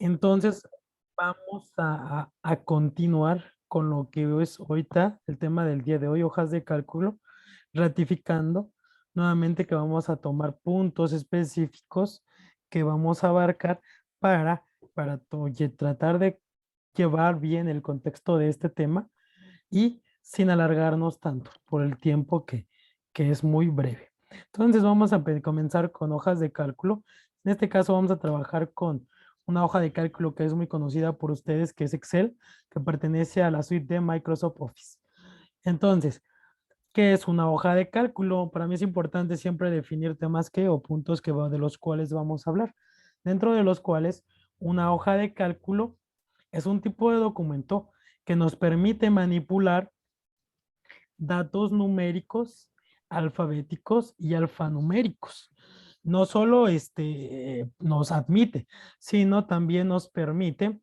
Entonces, vamos a continuar con lo que es ahorita el tema del día de hoy, hojas de cálculo, ratificando nuevamente que vamos a tomar puntos específicos que vamos a abarcar para, tratar de llevar bien el contexto de este tema y sin alargarnos tanto por el tiempo que es muy breve. Entonces vamos a comenzar con hojas de cálculo. En este caso vamos a trabajar con una hoja de cálculo que es muy conocida por ustedes, que es Excel, que pertenece a la suite de Microsoft Office. Entonces, ¿qué es una hoja de cálculo? Para mí es importante siempre definir temas que o puntos de los cuales vamos a hablar. Dentro de los cuales una hoja de cálculo es un tipo de documento que nos permite manipular datos numéricos, alfabéticos y alfanuméricos. No solo nos admite, sino también nos permite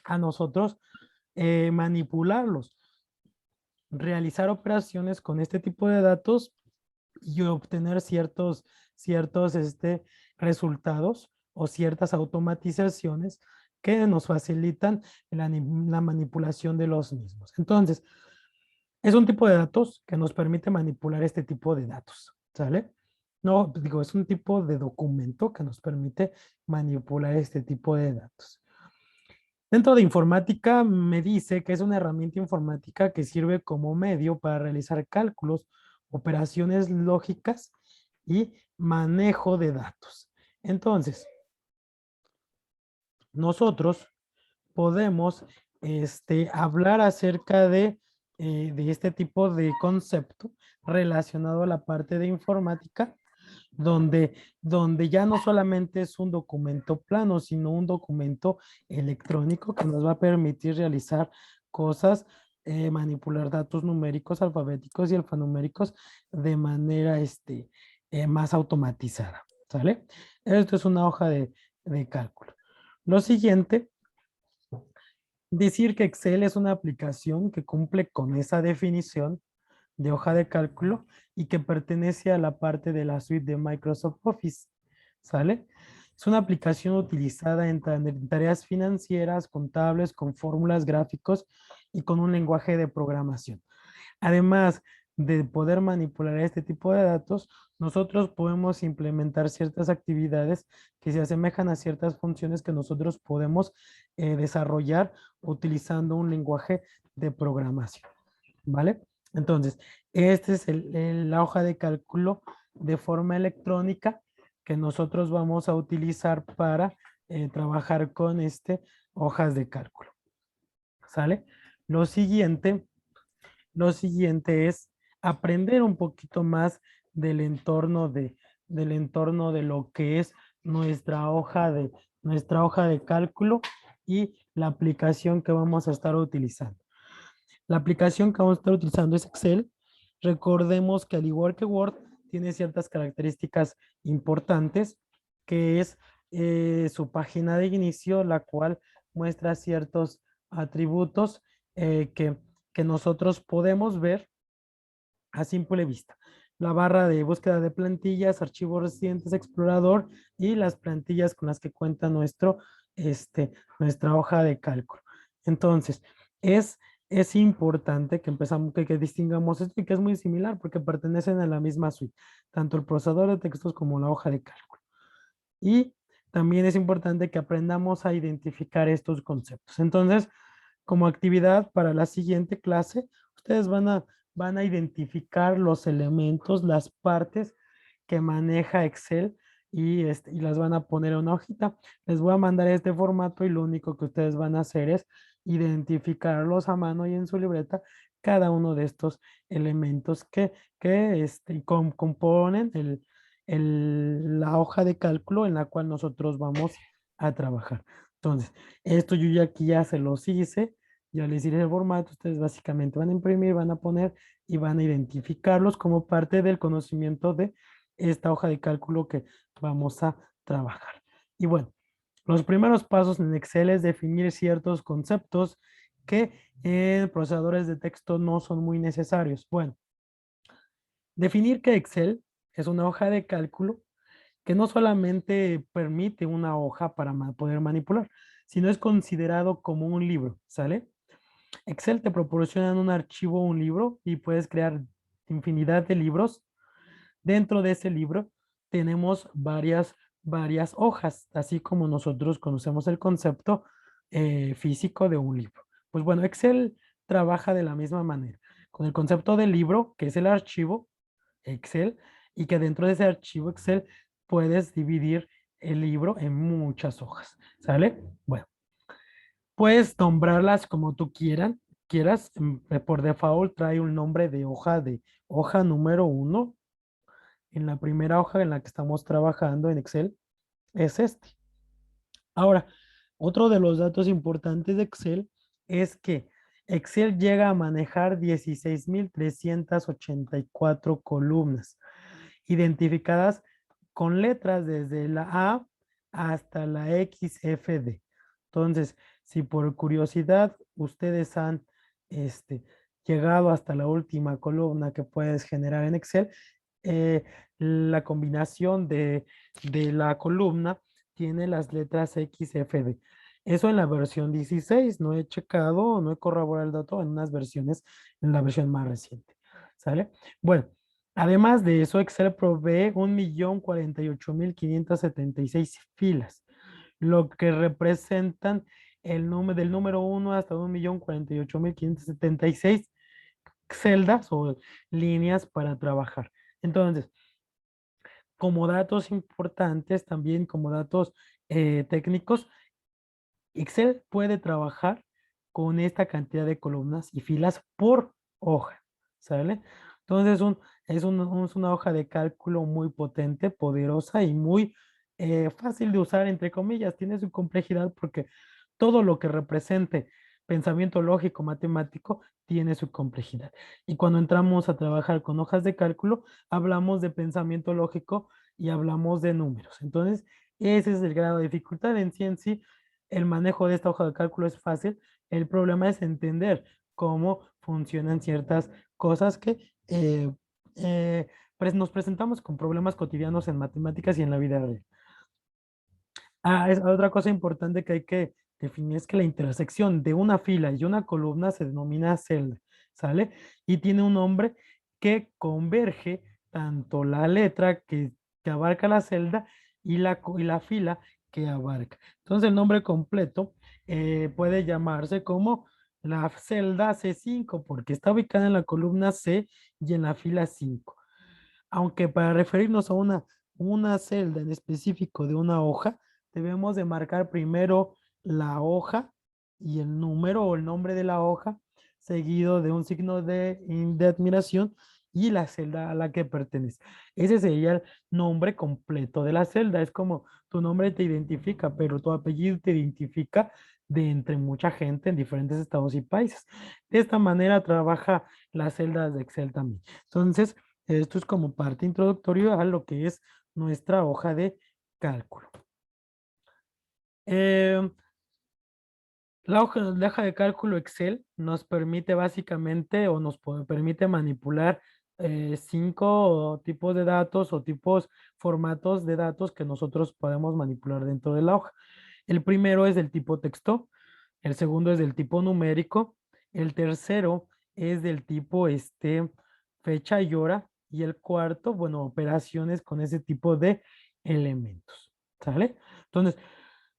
a nosotros manipularlos, realizar operaciones con este tipo de datos y obtener ciertos resultados o ciertas automatizaciones que nos facilitan la manipulación de los mismos. Entonces, es un tipo de datos que nos permite manipular este tipo de datos, ¿sale? No, digo, es un tipo de documento que nos permite manipular este tipo de datos. Dentro de informática me dice que es una herramienta informática que sirve como medio para realizar cálculos, operaciones lógicas y manejo de datos. Entonces, nosotros podemos hablar acerca de este tipo de concepto relacionado a la parte de informática, donde, donde ya no solamente es un documento plano, sino un documento electrónico que nos va a permitir realizar cosas, manipular datos numéricos, alfabéticos y alfanuméricos de manera más automatizada, ¿sale? Esto es una hoja de cálculo. Lo siguiente, decir que Excel es una aplicación que cumple con esa definición de hoja de cálculo y que pertenece a la parte de la suite de Microsoft Office, ¿sale? Es una aplicación utilizada en tareas financieras, contables, con fórmulas, gráficos y con un lenguaje de programación. Además de poder manipular este tipo de datos, nosotros podemos implementar ciertas actividades que se asemejan a ciertas funciones que nosotros podemos desarrollar utilizando un lenguaje de programación, ¿vale? Entonces, esta es la hoja de cálculo de forma electrónica que nosotros vamos a utilizar para trabajar con hojas de cálculo, ¿sale? Lo siguiente lo siguiente es aprender un poquito más del entorno del entorno de lo que es nuestra hoja de cálculo y la aplicación que vamos a estar utilizando. La aplicación que vamos a estar utilizando es Excel. Recordemos que al igual que Word, tiene ciertas características importantes, que es su página de inicio, la cual muestra ciertos atributos que nosotros podemos ver a simple vista. La barra de búsqueda de plantillas, archivos recientes, explorador y las plantillas con las que cuenta nuestra hoja de cálculo. Entonces, es, es importante que distingamos esto y que es muy similar porque pertenecen a la misma suite, tanto el procesador de textos como la hoja de cálculo. Y también es importante que aprendamos a identificar estos conceptos. Entonces, como actividad para la siguiente clase, ustedes van a identificar los elementos, las partes que maneja Excel y las van a poner en una hojita. Les voy a mandar este formato y lo único que ustedes van a hacer es identificarlos a mano y en su libreta cada uno de estos elementos que componen la hoja de cálculo en la cual nosotros vamos a trabajar. Entonces, esto yo ya aquí ya se los hice, ya les diré el formato, ustedes básicamente van a imprimir, van a poner y van a identificarlos como parte del conocimiento de esta hoja de cálculo que vamos a trabajar. Y bueno, los primeros pasos en Excel es definir ciertos conceptos que en procesadores de texto no son muy necesarios. Bueno, definir que Excel es una hoja de cálculo que no solamente permite una hoja para poder manipular, sino es considerado como un libro, ¿sale? Excel te proporciona un archivo, un libro, y puedes crear infinidad de libros. Dentro de ese libro tenemos varias hojas, así como nosotros conocemos el concepto físico de un libro. Pues bueno, Excel trabaja de la misma manera, con el concepto del libro, que es el archivo Excel, y que dentro de ese archivo Excel puedes dividir el libro en muchas hojas, ¿sale? Bueno, puedes nombrarlas como tú quieras. Por default trae un nombre de hoja número uno. En la primera hoja en la que estamos trabajando en Excel es este. Ahora, otro de los datos importantes de Excel es que Excel llega a manejar 16.384 columnas identificadas con letras desde la A hasta la XFD. Entonces, si por curiosidad ustedes han este, llegado hasta la última columna que puedes generar en Excel, eh, la combinación de la columna tiene las letras XFD. Eso en la versión 16, no he checado, no he corroborado el dato en unas versiones, en la versión más reciente. ¿Sale? Bueno, además de eso, Excel provee 1.048.576 filas, lo que representan el número del número uno hasta 1.048.576 celdas o líneas para trabajar. Entonces, como datos importantes, también como datos técnicos, Excel puede trabajar con esta cantidad de columnas y filas por hoja, ¿sale? Entonces es una hoja de cálculo muy potente, poderosa y muy fácil de usar, entre comillas. Tiene su complejidad porque todo lo que represente pensamiento lógico, matemático, tiene su complejidad. Y cuando entramos a trabajar con hojas de cálculo, hablamos de pensamiento lógico y hablamos de números. Entonces, ese es el grado de dificultad en sí. El manejo de esta hoja de cálculo es fácil. El problema es entender cómo funcionan ciertas cosas que nos presentamos con problemas cotidianos en matemáticas y en la vida real. Es otra cosa importante que hay que definir es que la intersección de una fila y una columna se denomina celda, ¿sale? Y tiene un nombre que converge tanto la letra que abarca la celda y la fila que abarca. Entonces el nombre completo puede llamarse como la celda C5 porque está ubicada en la columna C y en la fila 5. Aunque para referirnos a una celda en específico de una hoja, debemos de marcar primero la hoja y el número o el nombre de la hoja, seguido de un signo de admiración y la celda a la que pertenece. Ese sería el nombre completo de la celda. Es como tu nombre te identifica, pero tu apellido te identifica de entre mucha gente en diferentes estados y países. De esta manera trabaja las celdas de Excel también. Entonces, esto es como parte introductoria a lo que es nuestra hoja de cálculo. Eh, la hoja de cálculo Excel nos permite básicamente o nos permite manipular 5 tipos de datos o formatos de datos que nosotros podemos manipular dentro de la hoja. El primero es del tipo texto, el segundo es del tipo numérico, el tercero es del tipo fecha y hora, y el cuarto, bueno, operaciones con ese tipo de elementos. ¿Sale? Entonces,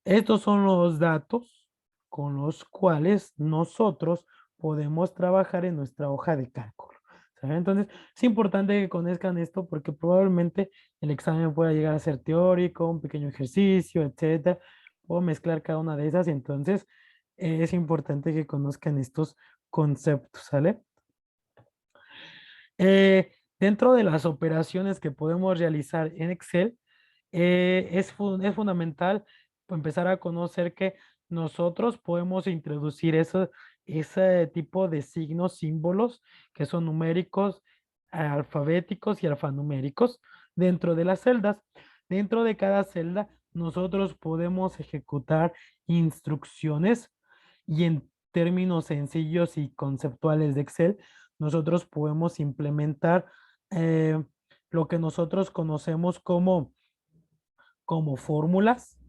estos son los datos con los cuales nosotros podemos trabajar en nuestra hoja de cálculo. ¿Sale? Entonces, es importante que conozcan esto porque probablemente el examen pueda llegar a ser teórico, un pequeño ejercicio, etcétera, o mezclar cada una de esas. Y entonces, es importante que conozcan estos conceptos, ¿sale? Dentro de las operaciones que podemos realizar en Excel, es fundamental empezar a conocer que nosotros podemos introducir ese tipo de signos, símbolos que son numéricos, alfabéticos y alfanuméricos dentro de las celdas. Dentro de cada celda, nosotros podemos ejecutar instrucciones y en términos sencillos y conceptuales de Excel, nosotros podemos implementar eh, lo que nosotros conocemos como como fórmulas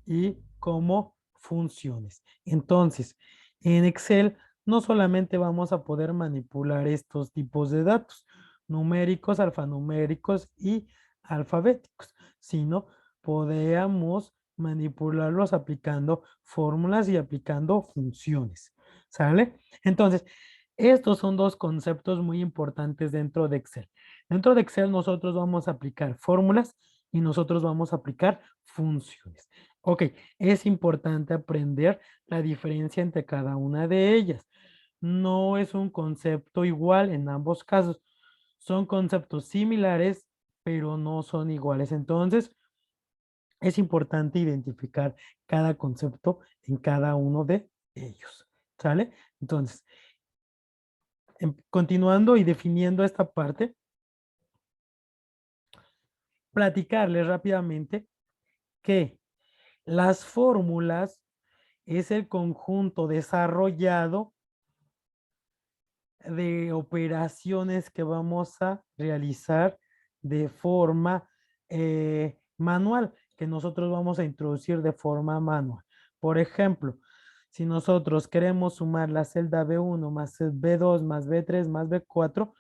y como funciones. Entonces, en Excel no solamente vamos a poder manipular estos tipos de datos, numéricos, alfanuméricos y alfabéticos, sino podemos manipularlos aplicando fórmulas y aplicando funciones. ¿Sale? Entonces, estos son dos conceptos muy importantes dentro de Excel. Dentro de Excel nosotros vamos a aplicar fórmulas y nosotros vamos a aplicar funciones. Ok, es importante aprender la diferencia entre cada una de ellas. No es un concepto igual en ambos casos. Son conceptos similares, pero no son iguales. Entonces, es importante identificar cada concepto en cada uno de ellos. ¿Sale? Entonces, continuando y definiendo esta parte, platicarles rápidamente que las fórmulas es el conjunto desarrollado de operaciones que vamos a realizar de forma manual, que nosotros vamos a introducir de forma manual. Por ejemplo, si nosotros queremos sumar la celda B1 más B2 más B3 más B4,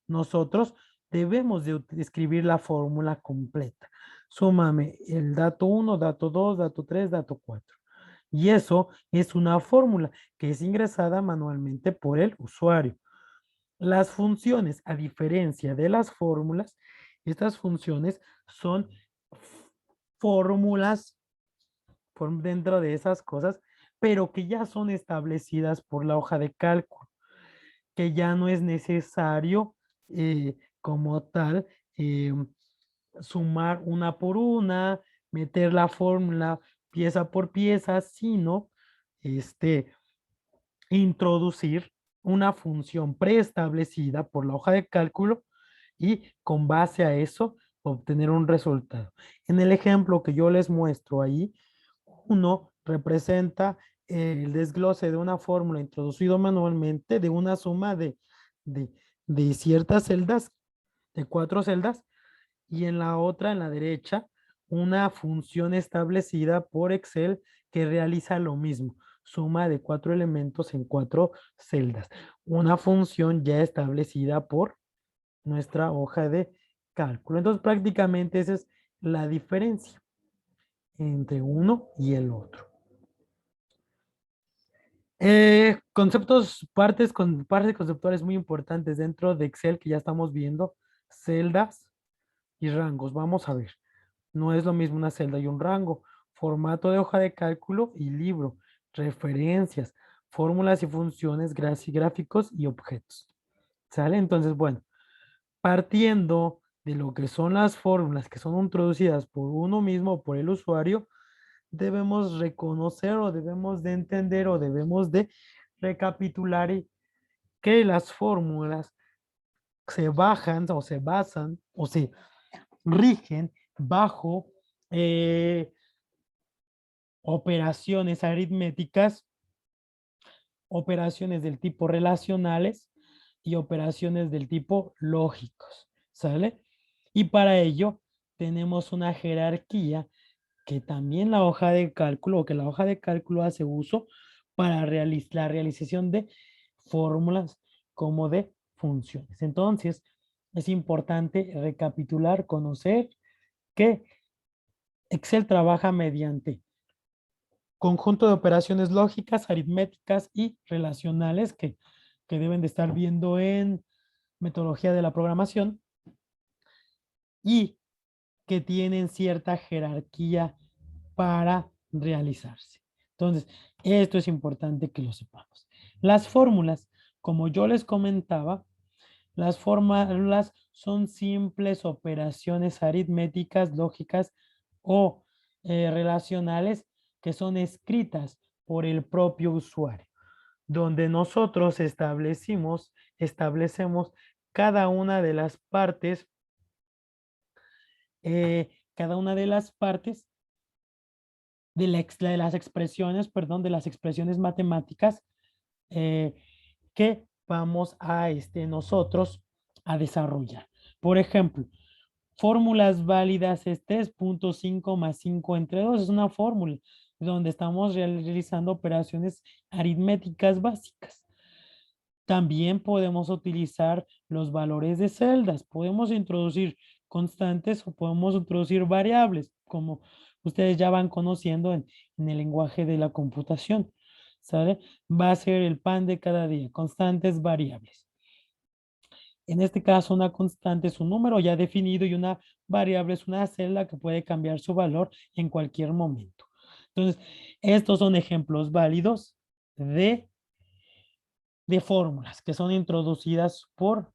nosotros debemos de escribir la fórmula completa. Súmame el dato 1, dato 2, dato 3, dato 4. Y eso es una fórmula que es ingresada manualmente por el usuario. Las funciones, a diferencia de las fórmulas, estas funciones son fórmulas por dentro de esas cosas, pero que ya son establecidas por la hoja de cálculo, que ya no es necesario como tal sumar una por una, meter la fórmula pieza por pieza, sino introducir una función preestablecida por la hoja de cálculo y con base a eso obtener un resultado. En el ejemplo que yo les muestro ahí, uno representa el desglose de una fórmula introducido manualmente de una suma de, de ciertas celdas, de 4 celdas, y en la otra, en la derecha, una función establecida por Excel que realiza lo mismo, suma de 4 elementos en 4 celdas. Una función ya establecida por nuestra hoja de cálculo. Entonces, prácticamente esa es la diferencia entre uno y el otro. Partes conceptuales muy importantes dentro de Excel que ya estamos viendo, celdas y rangos. Vamos a ver. No es lo mismo una celda y un rango. Formato de hoja de cálculo y libro. Referencias, fórmulas y funciones, gráficos y objetos. ¿Sale? Entonces, bueno, partiendo de lo que son las fórmulas que son introducidas por uno mismo o por el usuario, debemos reconocer o debemos de entender o debemos de recapitular que las fórmulas se bajan o se basan o se rigen bajo operaciones aritméticas, operaciones del tipo relacionales y operaciones del tipo lógicos, ¿sale? Y para ello tenemos una jerarquía que también la hoja de cálculo o que la hoja de cálculo hace uso para la realización de fórmulas como de funciones. Entonces, es importante recapitular, conocer que Excel trabaja mediante conjunto de operaciones lógicas, aritméticas y relacionales que deben de estar viendo en metodología de la programación y que tienen cierta jerarquía para realizarse. Entonces, esto es importante que lo sepamos. Las fórmulas, como yo les comentaba, las fórmulas son simples operaciones aritméticas, lógicas o relacionales que son escritas por el propio usuario, donde nosotros establecemos cada una de las partes de las expresiones, perdón, de las expresiones matemáticas eh, que vamos a nosotros a desarrollar. Por ejemplo, Fórmulas válidas es 3.5 más 5 entre 2. Es una fórmula donde estamos realizando operaciones aritméticas básicas. También podemos utilizar los valores de celdas. Podemos introducir constantes o podemos introducir variables, como ustedes ya van conociendo en el lenguaje de la computación. ¿Sabe? Va a ser el pan de cada día, constantes variables. En este caso, una constante es un número ya definido y una variable es una celda que puede cambiar su valor en cualquier momento. Entonces, estos son ejemplos válidos de fórmulas que son introducidas por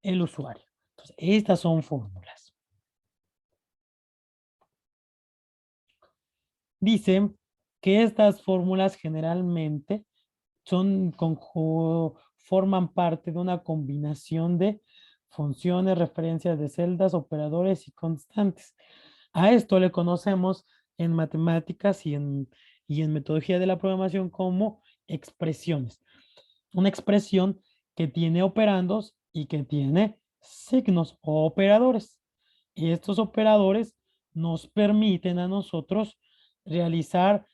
el usuario. Entonces, estas son fórmulas. Dicen que estas fórmulas generalmente forman parte de una combinación de funciones, referencias de celdas, operadores y constantes. A esto le conocemos en matemáticas y en metodología de la programación como expresiones. Una expresión que tiene operandos y que tiene signos o operadores. Y estos operadores nos permiten a nosotros realizar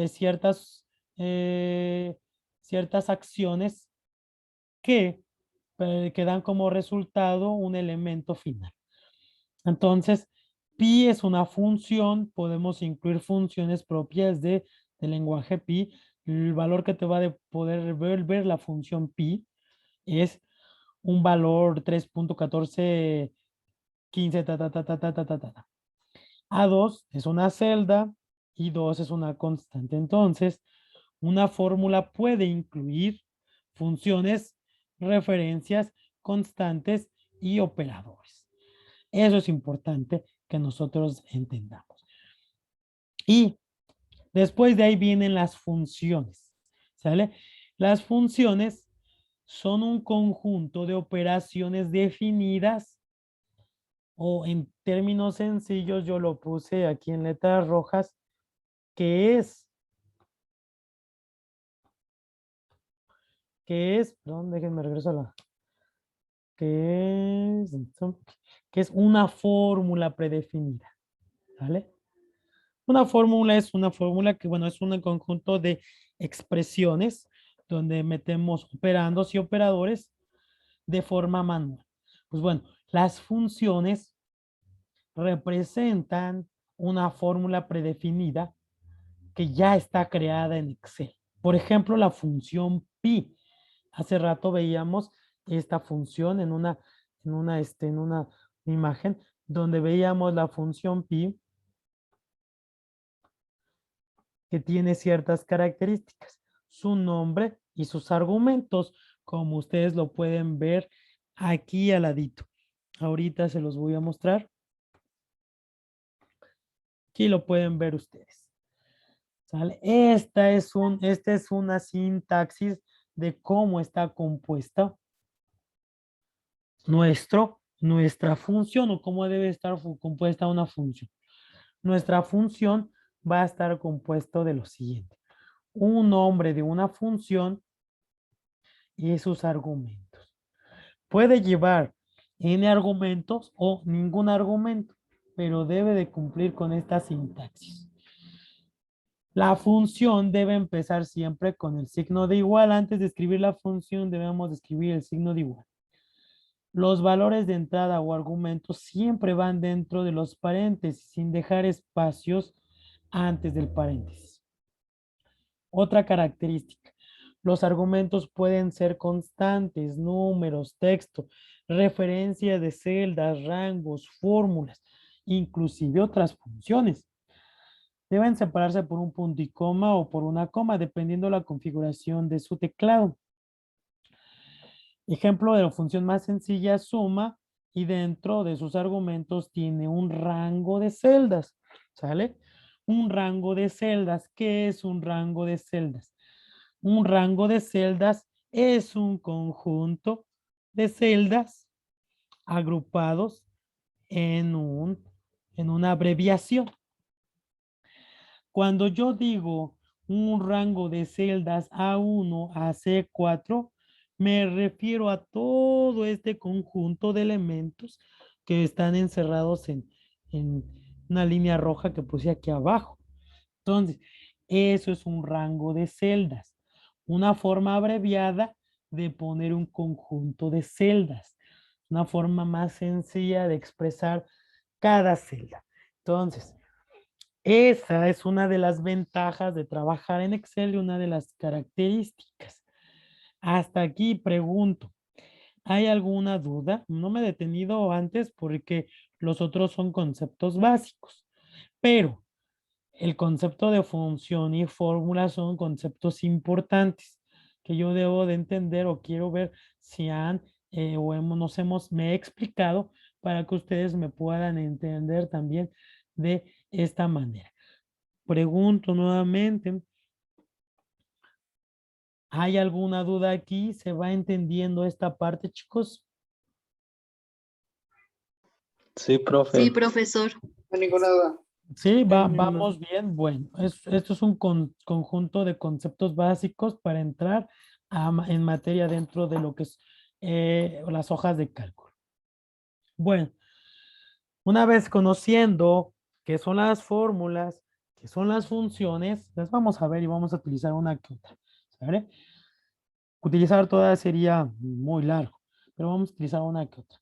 ciertas, eh, ciertas acciones que, que dan como resultado un elemento final. Entonces, pi es una función, podemos incluir funciones propias del lenguaje pi. El valor que te va a poder ver la función pi es un valor 3.1415, ta. A2 es una celda y 2 es una constante. Entonces, una fórmula puede incluir funciones, referencias, constantes y operadores. Eso es importante que nosotros entendamos. Y después de ahí vienen las funciones, ¿sale? Las funciones son un conjunto de operaciones definidas o en términos sencillos yo lo puse aquí en letras rojas, que perdón, déjenme regresar a la, que es, que es una fórmula predefinida, ¿vale? Una fórmula es una fórmula que, bueno, es un conjunto de expresiones donde metemos operandos y operadores de forma manual. Pues bueno, las funciones representan una fórmula predefinida que ya está creada en Excel. Por ejemplo, la función pi. Hace rato veíamos esta función en una imagen donde veíamos la función pi que tiene ciertas características, su nombre y sus argumentos, como ustedes lo pueden ver aquí al ladito. Ahorita se los voy a mostrar. Aquí lo pueden ver ustedes. ¿Sale? Esta es una sintaxis de cómo está compuesta nuestra función o cómo debe estar compuesta una función. Nuestra función va a estar compuesto de lo siguiente. Un nombre de una función y sus argumentos. Puede llevar n argumentos o ningún argumento, pero debe de cumplir con esta sintaxis. La función debe empezar siempre con el signo de igual. Antes de escribir la función debemos escribir el signo de igual. Los valores de entrada o argumentos siempre van dentro de los paréntesis, sin dejar espacios antes del paréntesis. Otra característica. Los argumentos pueden ser constantes, números, texto, referencia de celdas, rangos, fórmulas, inclusive otras funciones. Deben separarse por un punto y coma o por una coma, dependiendo de la configuración de su teclado. Ejemplo de la función más sencilla, suma, y dentro de sus argumentos tiene un rango de celdas, ¿sale? Un rango de celdas. ¿Qué es un rango de celdas? Un rango de celdas es un conjunto de celdas agrupados en una abreviación. Cuando yo digo un rango de celdas A1 a C4, me refiero a todo este conjunto de elementos que están encerrados en una línea roja que puse aquí abajo. Entonces, eso es un rango de celdas, una forma abreviada de poner un conjunto de celdas, una forma más sencilla de expresar cada celda. Entonces, esa es una de las ventajas de trabajar en Excel y una de las características. Hasta aquí pregunto, ¿hay alguna duda? No me he detenido antes porque los otros son conceptos básicos, pero el concepto de función y fórmula son conceptos importantes que yo debo de entender o quiero ver si han me he explicado para que ustedes me puedan entender también de esta manera. Pregunto nuevamente, ¿hay alguna duda aquí? ¿Se va entendiendo esta parte, chicos? Sí, profe. Sí, profesor. No hay ninguna duda. Sí, vamos bien. Bueno, esto es un conjunto de conceptos básicos para entrar en materia dentro de lo que es las hojas de cálculo. Bueno, una vez conociendo qué son las fórmulas, qué son las funciones, las vamos a ver y vamos a utilizar una que otra. ¿Sabe? Utilizar todas sería muy largo, pero vamos a utilizar una que otra.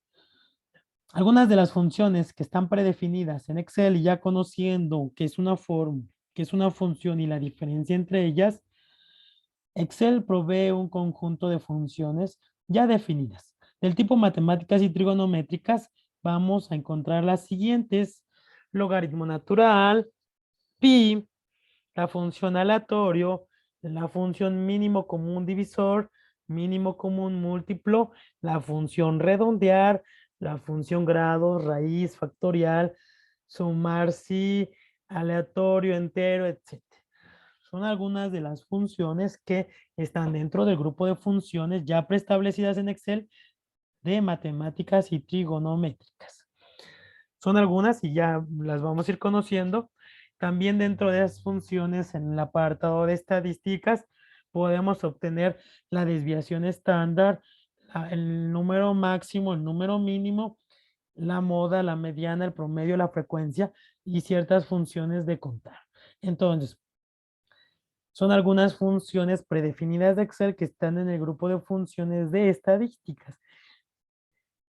Algunas de las funciones que están predefinidas en Excel y ya conociendo qué es una fórmula, qué es una función y la diferencia entre ellas, Excel provee un conjunto de funciones ya definidas. Del tipo matemáticas y trigonométricas, vamos a encontrar las siguientes: logaritmo natural, pi, la función aleatorio, la función mínimo común divisor, mínimo común múltiplo, la función redondear, la función grado, raíz, factorial, sumar sí, aleatorio, entero, etc. Son algunas de las funciones que están dentro del grupo de funciones ya preestablecidas en Excel de matemáticas y trigonométricas. Son algunas y ya las vamos a ir conociendo. También dentro de las funciones en el apartado de estadísticas podemos obtener la desviación estándar, el número máximo, el número mínimo, la moda, la mediana, el promedio, la frecuencia y ciertas funciones de contar. Entonces, son algunas funciones predefinidas de Excel que están en el grupo de funciones de estadísticas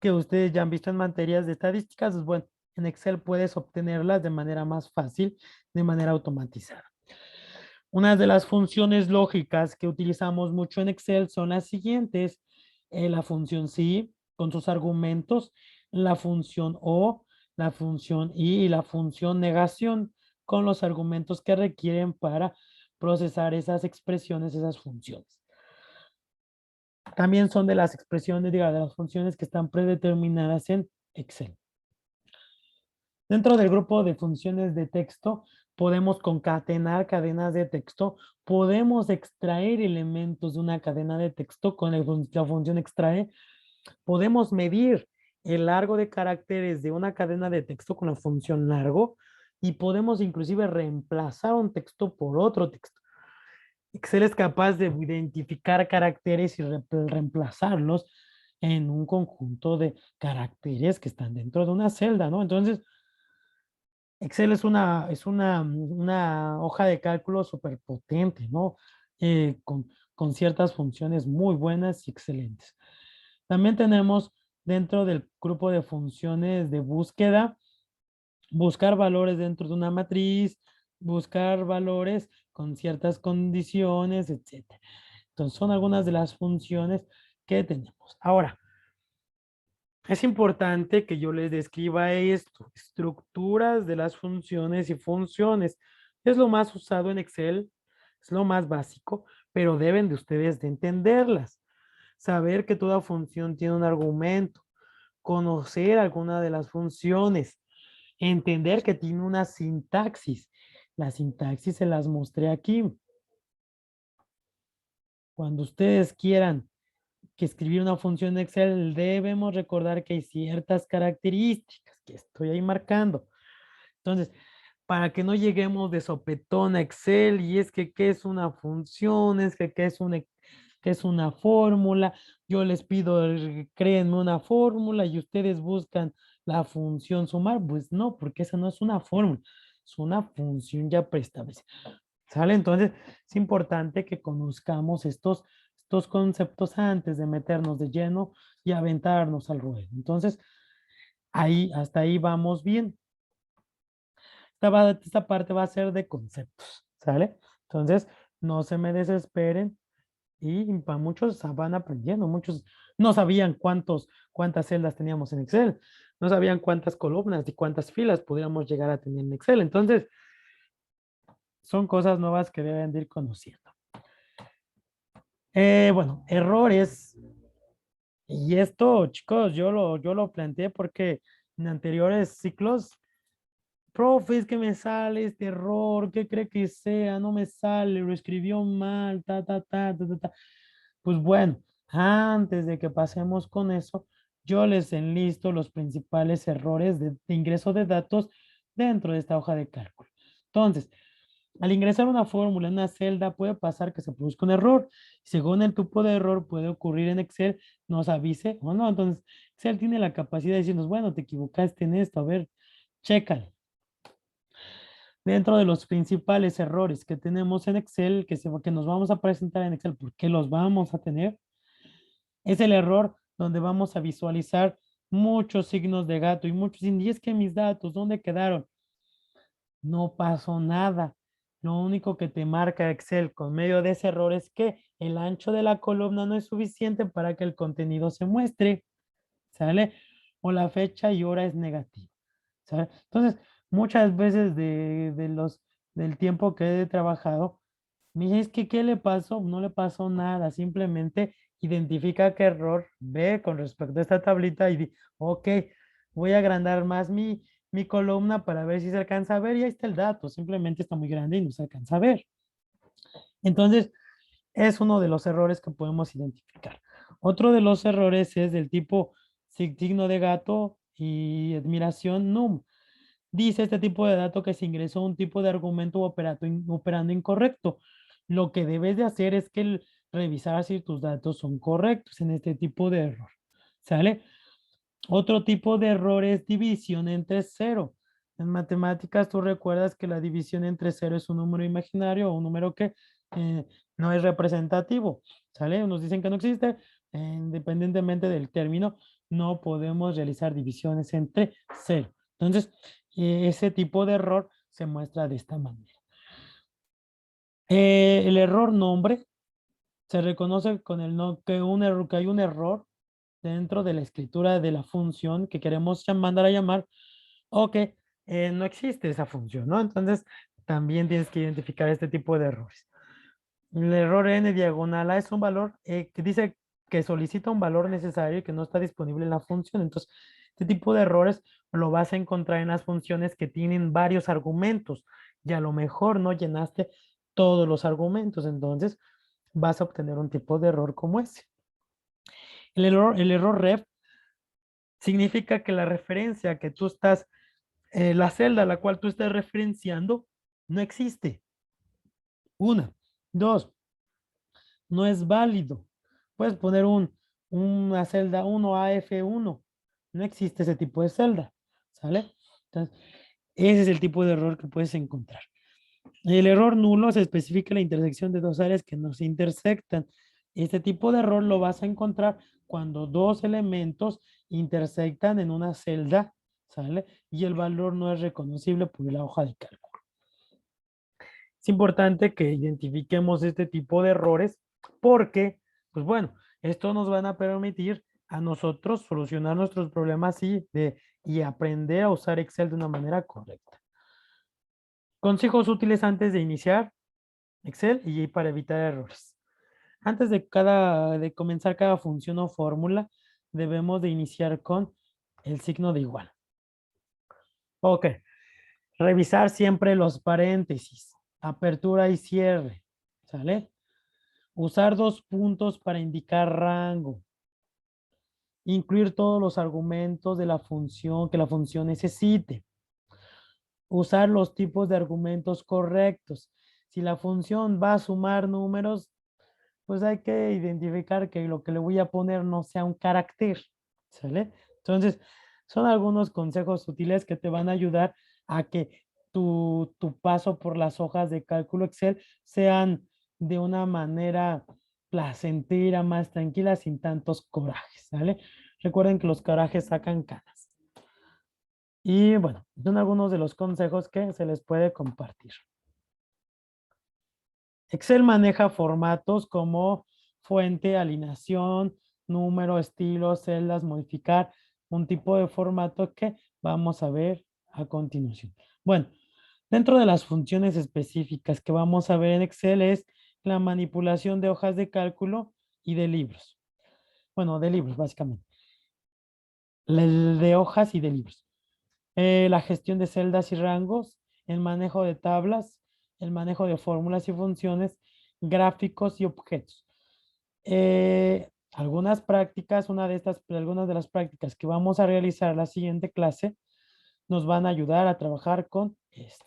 que ustedes ya han visto en materias de estadísticas. Pues bueno, en Excel puedes obtenerlas de manera más fácil, de manera automatizada. Una de las funciones lógicas que utilizamos mucho en Excel son las siguientes: la función sí con sus argumentos, la función o, la función y la función negación con los argumentos que requieren para procesar esas expresiones, esas funciones. También son de las expresiones, diga, de las funciones que están predeterminadas en Excel. Dentro del grupo de funciones de texto, podemos concatenar cadenas de texto, podemos extraer elementos de una cadena de texto con la función extrae, podemos medir el largo de caracteres de una cadena de texto con la función largo y podemos inclusive reemplazar un texto por otro texto. Excel es capaz de identificar caracteres y reemplazarlos en un conjunto de caracteres que están dentro de una celda, ¿no? Entonces, Excel es una hoja de cálculo súper potente, ¿no? Con ciertas funciones muy buenas y excelentes. También tenemos dentro del grupo de funciones de búsqueda, buscar valores dentro de una matriz, buscar valores con ciertas condiciones, etc. Entonces, son algunas de las funciones que tenemos. Ahora, es importante que yo les describa esto: estructuras de las funciones y funciones. Es lo más usado en Excel, es lo más básico, pero deben de ustedes de entenderlas. Saber que toda función tiene un argumento, conocer alguna de las funciones, entender que tiene una sintaxis. La sintaxis se las mostré aquí. Cuando ustedes quieran que escribir una función de Excel, debemos recordar que hay ciertas características que estoy ahí marcando. Entonces, para que no lleguemos de sopetón a Excel y es que qué es una función, es que qué es una fórmula, yo les pido créenme una fórmula y ustedes buscan la función sumar? Pues no, porque esa no es una fórmula, es una función ya preestablecida. ¿Sale? Entonces, es importante que conozcamos estos conceptos antes de meternos de lleno y aventarnos al ruedo. Entonces, ahí, hasta ahí vamos bien. Esta parte va a ser de conceptos, ¿sale? Entonces, no se me desesperen y para muchos van aprendiendo. Muchos no sabían cuántas celdas teníamos en Excel, no sabían cuántas columnas y cuántas filas podríamos llegar a tener en Excel. Entonces, son cosas nuevas que deben de ir conociendo. Bueno, errores. Y esto, chicos, yo lo planteé porque en anteriores ciclos, profe, es que me sale este error, ¿qué cree que sea? No me sale, lo escribió mal, ta. Pues bueno, antes de que pasemos con eso, yo les enlisto los principales errores de ingreso de datos dentro de esta hoja de cálculo. Entonces, al ingresar una fórmula en una celda puede pasar que se produzca un error. Según el tipo de error puede ocurrir en Excel, nos avise o no. Entonces, Excel tiene la capacidad de decirnos, bueno, te equivocaste en esto, a ver, chécale. Dentro de los principales errores que tenemos en Excel, que nos vamos a presentar en Excel, ¿por qué los vamos a tener? Es el error donde vamos a visualizar muchos signos de gato y muchos, y es que mis datos, ¿dónde quedaron? No pasó nada. Lo único que te marca Excel con medio de ese error es que el ancho de la columna no es suficiente para que el contenido se muestre, ¿sale? O la fecha y hora es negativa, ¿sale? Entonces, muchas veces del tiempo que he trabajado, me dice, es que, ¿qué le pasó? No le pasó nada, simplemente identifica qué error ve con respecto a esta tablita y di, ok, voy a agrandar más mi columna para ver si se alcanza a ver y ahí está el dato, simplemente está muy grande y no se alcanza a ver. Entonces, es uno de los errores que podemos identificar. Otro de los errores es del tipo signo de gato y admiración num. Dice este tipo de dato que se ingresó un tipo de argumento operando incorrecto. Lo que debes de hacer es que revisar si tus datos son correctos en este tipo de error. ¿Sale? Otro tipo de error es división entre cero. En matemáticas tú recuerdas que la división entre cero es un número imaginario o un número que no es representativo. ¿Sale? Nos dicen que no existe. Independientemente del término, no podemos realizar divisiones entre cero. Entonces, ese tipo de error se muestra de esta manera. El error nombre se reconoce con el no, que hay un error dentro de la escritura de la función que queremos mandar a llamar o que no existe esa función, ¿no? Entonces, también tienes que identificar este tipo de errores. El error n diagonal a es un valor que dice que solicita un valor necesario y que no está disponible en la función. Entonces, este tipo de errores lo vas a encontrar en las funciones que tienen varios argumentos y a lo mejor no llenaste todos los argumentos. Entonces, vas a obtener un tipo de error como ese. El error ref significa que la referencia que tú estás, la celda a la cual tú estás referenciando, no existe. Una. Dos, no es válido. Puedes poner una celda 1AF1. No existe ese tipo de celda. ¿Sale? Entonces, ese es el tipo de error que puedes encontrar. El error nulo se especifica la intersección de dos áreas que no se intersectan. Este tipo de error lo vas a encontrar cuando dos elementos intersectan en una celda, ¿sale? Y el valor no es reconocible por la hoja de cálculo. Es importante que identifiquemos este tipo de errores porque, pues bueno, esto nos van a permitir a nosotros solucionar nuestros problemas y aprender a usar Excel de una manera correcta. Consejos útiles antes de iniciar Excel y para evitar errores. Antes de comenzar cada función o fórmula, debemos de iniciar con el signo de igual. Ok. Revisar siempre los paréntesis, apertura y cierre. ¿Sale? Usar dos puntos para indicar rango. Incluir todos los argumentos de la función que la función necesite. Usar los tipos de argumentos correctos. Si la función va a sumar números, pues hay que identificar que lo que le voy a poner no sea un carácter, ¿sale? Entonces, Son algunos consejos útiles que te van a ayudar a que tu paso por las hojas de cálculo Excel sean de una manera placentera, más tranquila, sin tantos corajes, ¿sale? Recuerden que los corajes sacan canas. Y bueno, son algunos de los consejos que se les puede compartir. Excel maneja formatos como fuente, alineación, número, estilo, celdas, modificar, un tipo de formato que vamos a ver a continuación. Bueno, dentro de las funciones específicas que vamos a ver en Excel es la manipulación de hojas de cálculo y de libros. Bueno, de libros básicamente. De hojas y de libros. La gestión de celdas y rangos, el manejo de tablas, el manejo de fórmulas y funciones, gráficos y objetos. Algunas prácticas, algunas de las prácticas que vamos a realizar en la siguiente clase nos van a ayudar a trabajar con esto.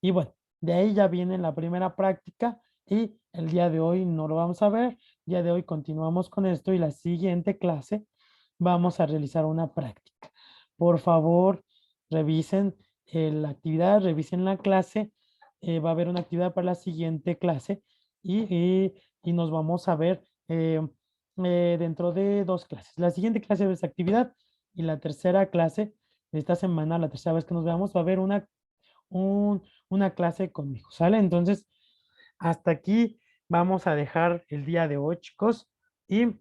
Y bueno, de ahí ya viene la primera práctica y el día de hoy no lo vamos a ver. El día de hoy continuamos con esto y la siguiente clase vamos a realizar una práctica. Por favor, revisen la actividad, revisen la clase. Va a haber una actividad para la siguiente clase y nos vamos a ver dentro de 2 clases. La siguiente clase es actividad y la tercera clase de esta semana, la tercera vez que nos veamos, va a haber una clase conmigo, ¿sale? Entonces, hasta aquí vamos a dejar el día de hoy, chicos. Y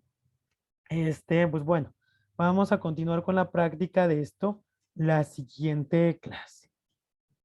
pues bueno, vamos a continuar con la práctica de esto la siguiente clase.